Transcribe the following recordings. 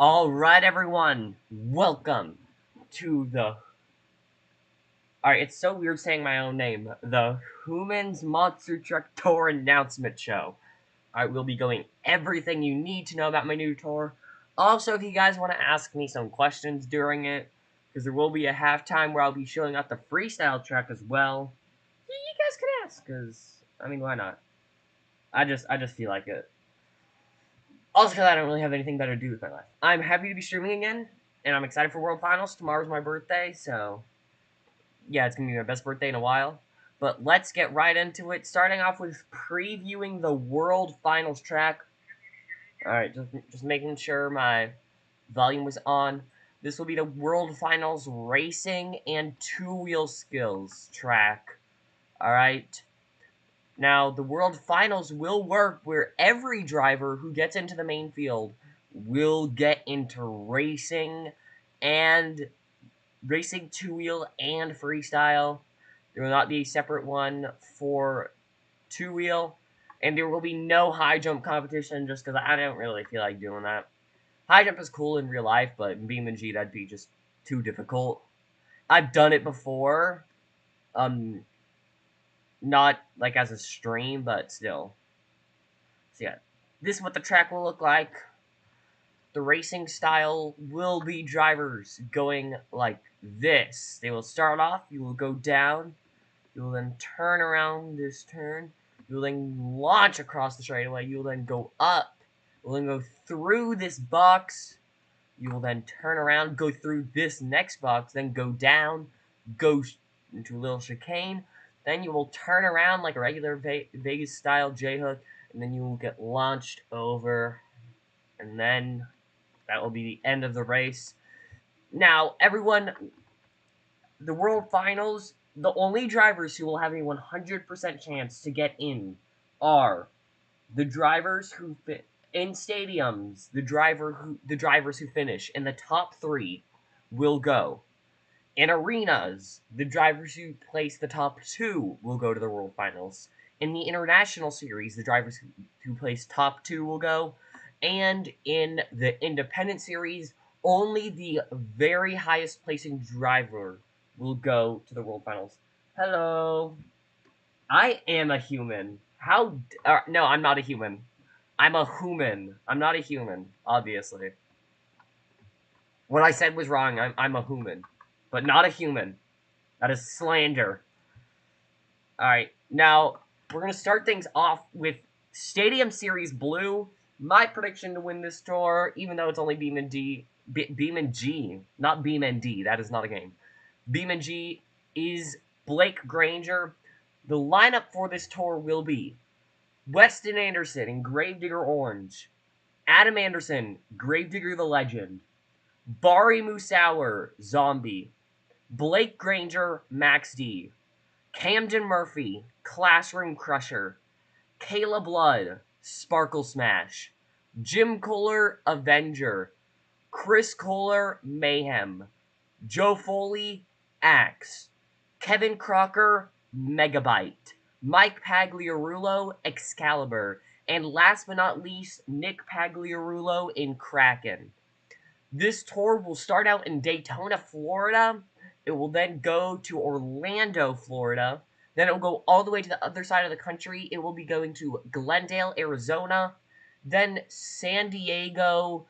Alright, everyone, welcome to the. Alright, it's so weird saying my own name. The Hooman's Monster Truck Tour Announcement Show. Alright, we'll be going everything you need to know about my new tour. Also, if you guys want to ask me some questions during it, because there will be a halftime where I'll be showing out the freestyle track as well, you guys can ask, because, I mean, why not? I just feel like it. Also, because I don't really have anything better to do with my life. I'm happy to be streaming again, and I'm excited for World Finals. Tomorrow's my birthday, so yeah, it's going to be my best birthday in a while. But let's get right into it, starting off with previewing the World Finals track. Alright, just making sure my volume was on. This will be the World Finals Racing and Two-Wheel Skills track. Alright. Now, the World Finals will work where every driver who gets into the main field will get into racing two-wheel and freestyle. There will not be a separate one for two-wheel, and there will be no high jump competition just because I don't really feel like doing that. High jump is cool in real life, but in BeamNG that'd be just too difficult. I've done it before. Not like as a stream, but still. So yeah, this is what the track will look like. The racing style will be drivers going like this. They will start off, you will go down, you will then turn around this turn, you will then launch across the straightaway, you will then go up, you will then go through this box, you will then turn around, go through this next box, then go down, go into a little chicane, then you will turn around like a regular Vegas-style J-hook, and then you will get launched over, and then that will be the end of the race. Now, everyone, the World Finals, the only drivers who will have a 100% chance to get in are the drivers who fit in stadiums. The drivers who finish in the top 3 will go. In arenas, the drivers who place the top 2 will go to the World Finals. In the International Series, the drivers who place top 2 will go. And in the Independent Series, only the very highest placing driver will go to the World Finals. Hello. I am a human. No, I'm not a human. I'm a Hooman. I'm not a human, obviously. What I said was wrong. I'm a Hooman. But not a human. That is slander. Alright, now we're going to start things off with Stadium Series Blue. My prediction to win this tour, even though it's only BeamNG, not BeamND, that is not a game. BeamNG is Blake Granger. The lineup for this tour will be Weston Anderson in Gravedigger Orange, Adam Anderson, Gravedigger the Legend, Bari Musauer, Zombie, Blake Granger, Max D, Camden Murphy, Classroom Crusher, Kayla Blood, Sparkle Smash, Jim Kohler, Avenger, Chris Kohler, Mayhem, Joe Foley, Axe, Kevin Crocker, Megabyte, Mike Pagliarulo, Excalibur, and last but not least, Nick Pagliarulo in Kraken. This tour will start out in Daytona, Florida. It will then go to Orlando, Florida. Then it will go all the way to the other side of the country. It will be going to Glendale, Arizona. Then San Diego,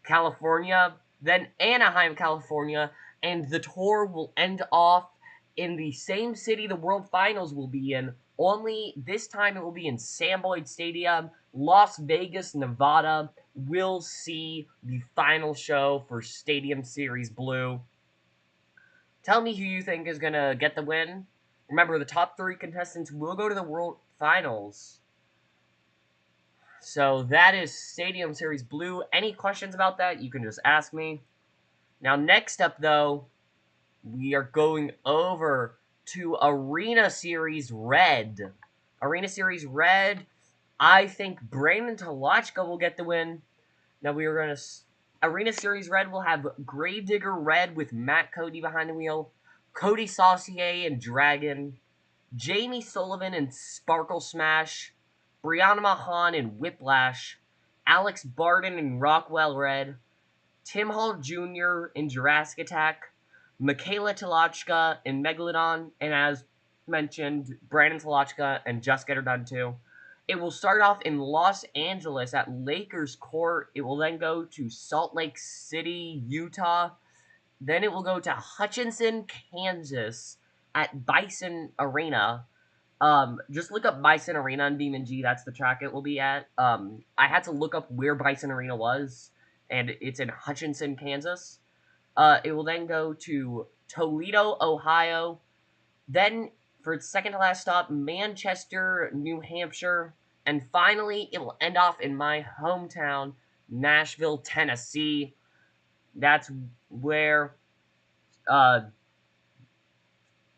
California. Then Anaheim, California. And the tour will end off in the same city the World Finals will be in. Only this time it will be in Sam Boyd Stadium, Las Vegas, Nevada. We'll see the final show for Stadium Series Blue. Tell me who you think is going to get the win. Remember, the top 3 contestants will go to the World Finals. So that is Stadium Series Blue. Any questions about that, you can just ask me. Now, next up, though, we are going over to Arena Series Red. Arena Series Red, I think Brandon Talochka will get the win. Now we are going to... Arena Series Red will have Gravedigger Red with Matt Cody behind the wheel, Cody Saucier and Dragon, Jamie Sullivan and Sparkle Smash, Brianna Mahan and Whiplash, Alex Barden in Rockwell Red, Tim Hall Jr. in Jurassic Attack, Michaela Talochka in Megalodon, and as mentioned, Brandon Talochka and Just Get Her Done too. It will start off in Los Angeles at Lakers Court. It will then go to Salt Lake City, Utah. Then it will go to Hutchinson, Kansas at Bison Arena. Just look up Bison Arena on BeamNG. That's the track it will be at. I had to look up where Bison Arena was, and it's in Hutchinson, Kansas. It will then go to Toledo, Ohio. Then, for its second to last stop, Manchester, New Hampshire. And finally, it will end off in my hometown, Nashville, Tennessee. That's where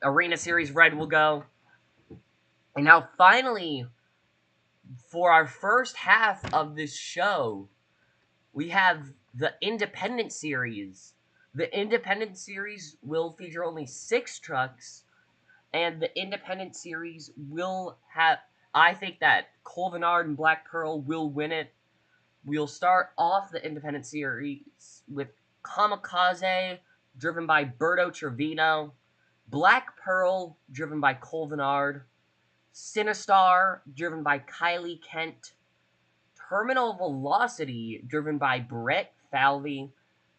Arena Series Red will go. And now, finally, for our first half of this show, we have the Independent Series. The Independent Series will feature only 6 trucks, and the Independent Series will have... I think that Colvinard and Black Pearl will win it. We'll start off the Independent Series with Kamikaze, driven by Berto Trevino, Black Pearl, driven by Colvinard, Sinistar, driven by Kylie Kent, Terminal Velocity, driven by Brett Falvey,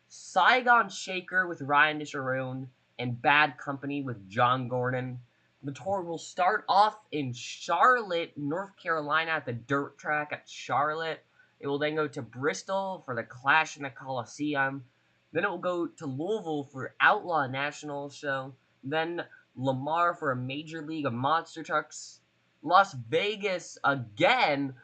Saigon Shaker with Ryan Nisharoon, and Bad Company with John Gordon. The tour will start off in Charlotte, North Carolina at the dirt track at Charlotte. It will then go to Bristol for the Clash in the Coliseum. Then it will go to Louisville for Outlaw National Show. Then Lamar for a Major League of Monster Trucks. Las Vegas again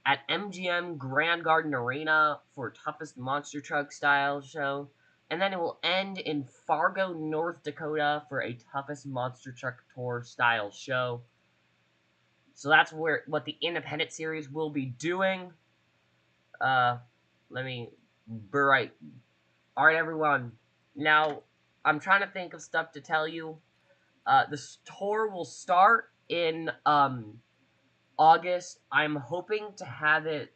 at MGM Grand Garden Arena for Toughest Monster Truck Style Show. And then it will end in Fargo, North Dakota for a Toughest Monster Truck Tour Style Show. So that's what the Independent Series will be doing. Let me... Alright, everyone. Now, I'm trying to think of stuff to tell you. This tour will start in, August. I'm hoping to have it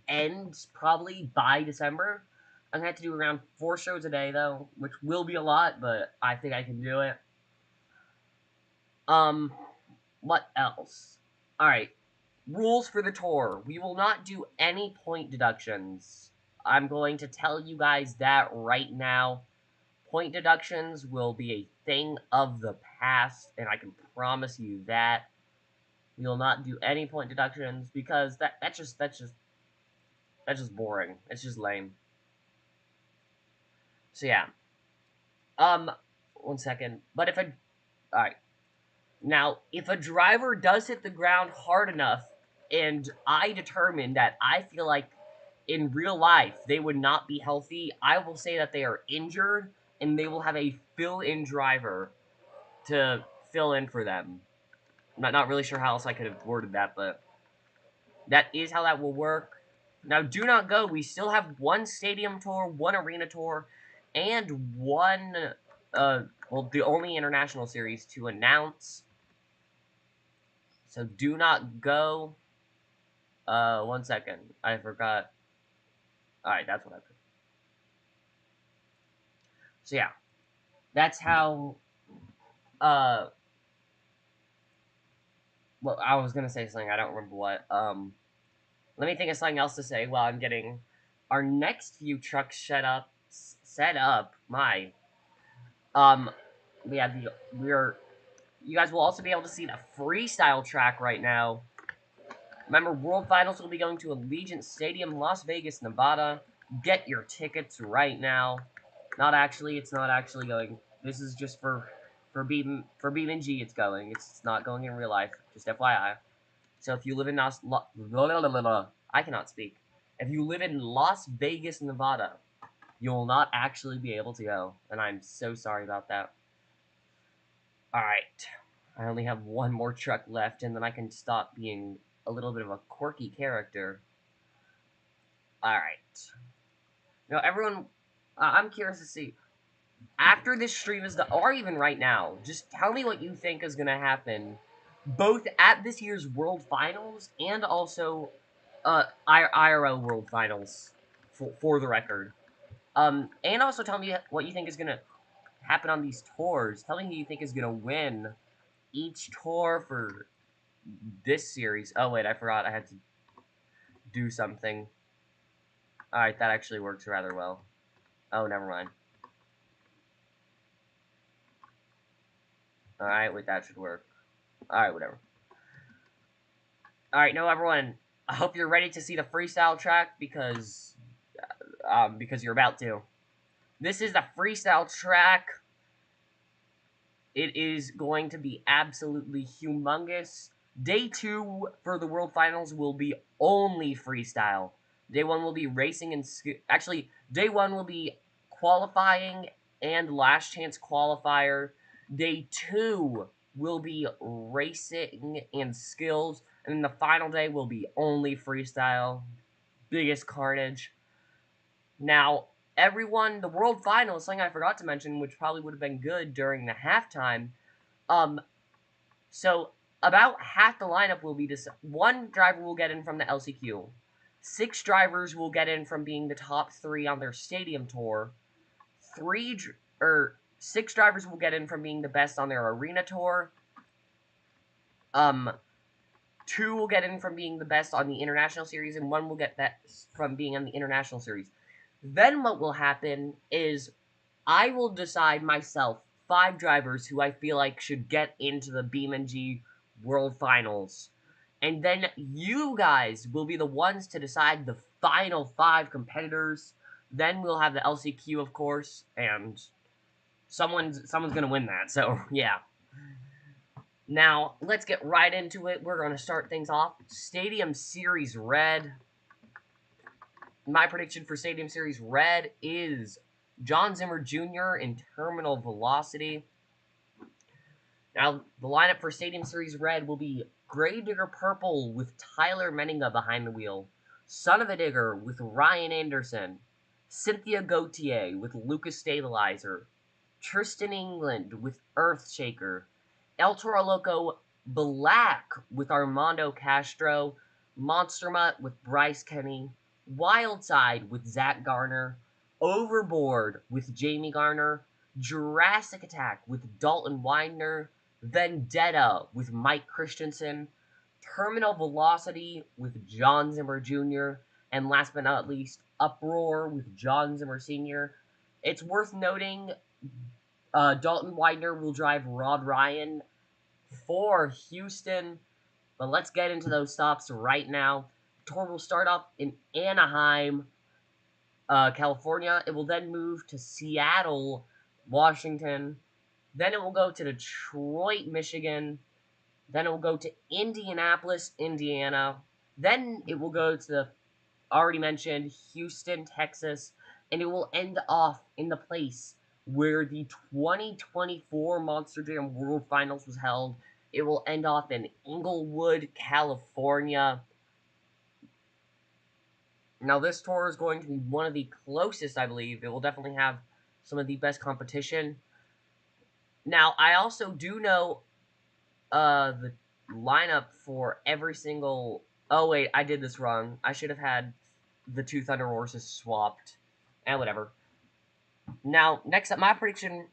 end probably by December. I'm gonna have to do around 4 shows a day though, which will be a lot, but I think I can do it. What else? Alright. Rules for the tour. We will not do any point deductions. I'm going to tell you guys that right now. Point deductions will be a thing of the past, and I can promise you that. We will not do any point deductions because that's just boring. It's just lame. So yeah. 1 second. But alright. Now, if a driver does hit the ground hard enough, and I determine that I feel like in real life they would not be healthy, I will say that they are injured, and they will have a fill-in driver to fill in for them. I'm not really sure how else I could have worded that, but that is how that will work. Now, do not go. We still have 1 stadium tour, 1 arena tour, and 1, the only international series to announce. So do not go. 1 second. I forgot. Alright, that's what I put. So yeah. That's how, well, I was gonna say something, I don't remember what. Let me think of something else to say while I'm getting our next few trucks set up. My, you guys will also be able to see the freestyle track right now. Remember, World Finals will be going to Allegiant Stadium, Las Vegas, Nevada. Get your tickets right now. It's not actually going. This is just for BeamNG it's going. It's not going in real life. Just FYI. So if you live in I cannot speak. If you live in Las Vegas, Nevada, you will not actually be able to go. And I'm so sorry about that. Alright. I only have 1 more truck left, and then I can stop being a little bit of a quirky character. Alright. Now, everyone, I'm curious to see, after this stream is done, or even right now, just tell me what you think is going to happen both at this year's World Finals and also IRO World Finals, for the record. And also tell me what you think is gonna happen on these tours. Tell me who you think is gonna win each tour for this series. Oh wait, I forgot I had to do something. Alright, that actually works rather well. Oh, never mind. Alright, wait, that should work. Alright, whatever. Alright, no, everyone. I hope you're ready to see the freestyle track because you're about to. This is the freestyle track. It is going to be absolutely humongous. Day 2 for the World Finals will be only freestyle. Day 1 will be racing and actually, Day 1 will be qualifying and last chance qualifier. Day 2 will be racing and skills, and then the final day will be only freestyle. Biggest carnage. Now, everyone, the World Finals, something I forgot to mention, which probably would have been good during the halftime. Um, so about half the lineup will be this. One driver will get in from the LCQ. 6 drivers will get in from being the top 3 on their stadium tour. 6 drivers will get in from being the best on their arena tour. 2 will get in from being the best on the international series, and 1 will get that from being on the international series. Then what will happen is I will decide myself 5 drivers who I feel like should get into the BeamNG World Finals. And then you guys will be the ones to decide the final 5 competitors. Then we'll have the LCQ, of course, and someone's gonna win that. So yeah. Now let's get right into it. We're gonna start things off. Stadium Series Red. My prediction for Stadium Series Red is John Zimmer Jr. in Terminal Velocity. Now, the lineup for Stadium Series Red will be Gravedigger Purple with Tyler Menninga behind the wheel, Son of a Digger with Ryan Anderson, Cynthia Gautier with Lucas Stabilizer, Tristan England with Earthshaker, El Toro Loco Black with Armando Castro, Monster Mutt with Bryce Kenny, Wildside with Zach Garner, Overboard with Jamie Garner, Jurassic Attack with Dalton Widener, Vendetta with Mike Christensen, Terminal Velocity with John Zimmer Jr., and last but not least, Uproar with John Zimmer Sr. It's worth noting Dalton Widener will drive Rod Ryan for Houston, but let's get into those stops right now. The tour will start off in Anaheim, California. It will then move to Seattle, Washington. Then it will go to Detroit, Michigan. Then it will go to Indianapolis, Indiana. Then it will go to the already mentioned Houston, Texas. And it will end off in the place where the 2024 Monster Jam World Finals was held. It will end off in Inglewood, California. Now, this tour is going to be one of the closest, I believe. It will definitely have some of the best competition. Now, I also do know the lineup for every single... Oh, wait, I did this wrong. I should have had the 2 Thunder Horses swapped. And whatever. Now, next up, my prediction...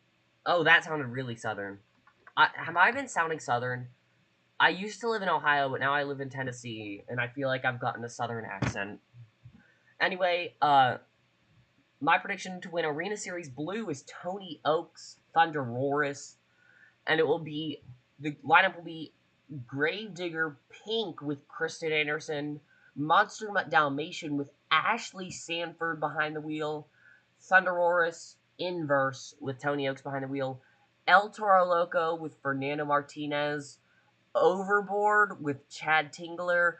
Oh, that sounded really southern. Have I been sounding southern? I used to live in Ohio, but now I live in Tennessee, and I feel like I've gotten a southern accent. Anyway, my prediction to win Arena Series Blue is Tony Oaks, Thunderoris, and it will be... The lineup will be Gravedigger Pink with Kristen Anderson, Monster Mutt Dalmatian with Ashley Sanford behind the wheel, Thunderoris Inverse with Tony Oaks behind the wheel, El Toro Loco with Fernando Martinez, Overboard with Chad Tingler,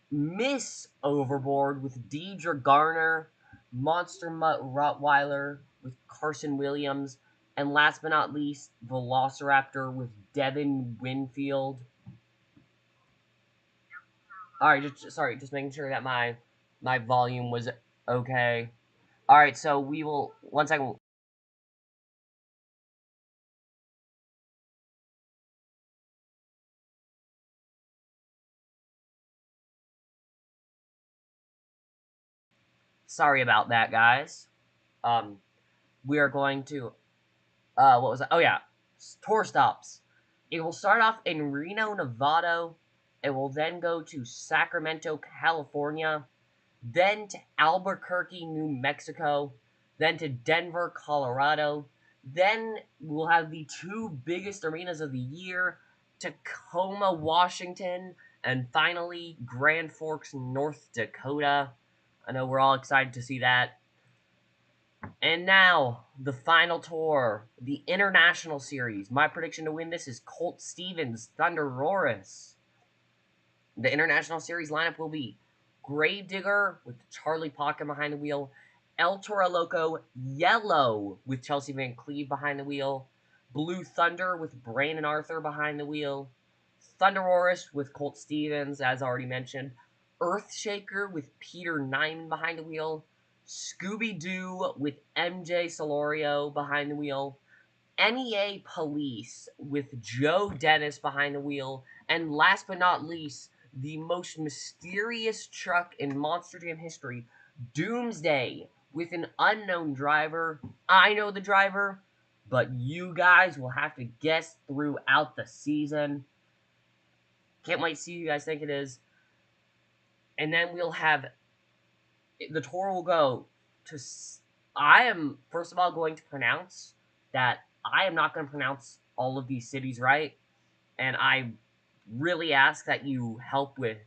Miss Overboard with Deidre Garner, Monster Mutt Rottweiler with Carson Williams, and last but not least, Velociraptor with Devin Winfield. Alright, just making sure that my volume was okay. Alright, so we will... One second. Sorry about that, guys. Um, we are going to what was that? Oh yeah, tour stops. It will start off in Reno, Nevada. It will then go to Sacramento, California, then to Albuquerque, New Mexico, then to Denver, Colorado. Then we'll have the two biggest arenas of the year, Tacoma, Washington, and finally Grand Forks, North Dakota. I know we're all excited to see that. And now, the final tour, the International Series. My prediction to win this is Colt Stevens, Thunder Roris. The International Series lineup will be Gravedigger with Charlie Pocket behind the wheel, El Toro Loco Yellow with Chelsea Van Cleve behind the wheel, Blue Thunder with Brandon Arthur behind the wheel, Thunder Roris with Colt Stevens, as already mentioned, Earthshaker with Peter Nyman behind the wheel, Scooby Doo with MJ Solorio behind the wheel, NEA Police with Joe Dennis behind the wheel, and last but not least, the most mysterious truck in Monster Jam history, Doomsday, with an unknown driver. I know the driver, but you guys will have to guess throughout the season. Can't wait to see who you guys think it is. And then we'll have the tour will go to. I am first of all going to pronounce that I am not going to pronounce all of these cities right, and I really ask that you help with.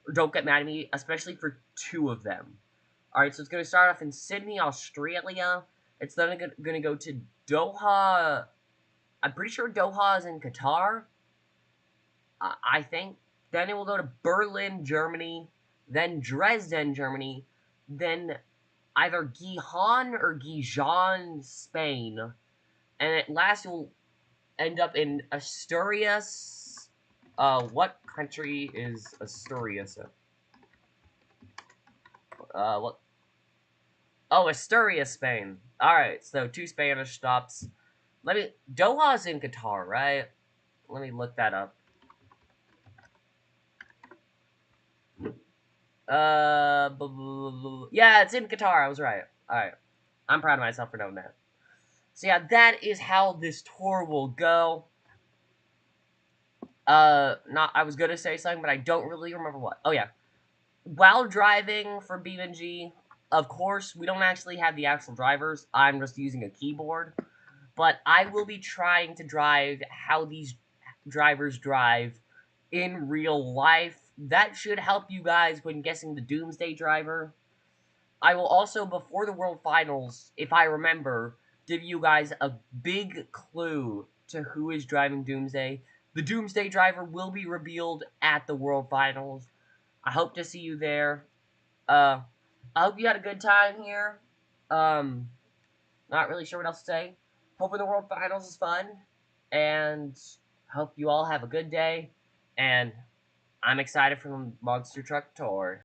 Or don't get mad at me, especially for two of them. All right, so it's going to start off in Sydney, Australia. It's then going to go to Doha. I'm pretty sure Doha is in Qatar. I think. Then it will go to Berlin, Germany. Then Dresden, Germany. Then either Gijon or Gijon, Spain. And at last it will end up in Asturias. What country is Asturias? What? Oh, Asturias, Spain. All right, so two Spanish stops. Doha's in Qatar, right? Let me look that up. Yeah, it's in Qatar. I was right. All right, I'm proud of myself for knowing that. So yeah, that is how this tour will go. Not I was gonna say something, but I don't really remember what. Oh yeah, while driving for BeamNG, of course we don't actually have the actual drivers. I'm just using a keyboard, but I will be trying to drive how these drivers drive in real life. That should help you guys when guessing the Doomsday driver. I will also, before the World Finals, if I remember, give you guys a big clue to who is driving Doomsday. The Doomsday driver will be revealed at the World Finals. I hope to see you there. Uh, I hope you had a good time here. Um, Not really sure what else to say. Hoping the World Finals is fun, and hope you all have a good day. And I'm excited for the Monster Truck Tour.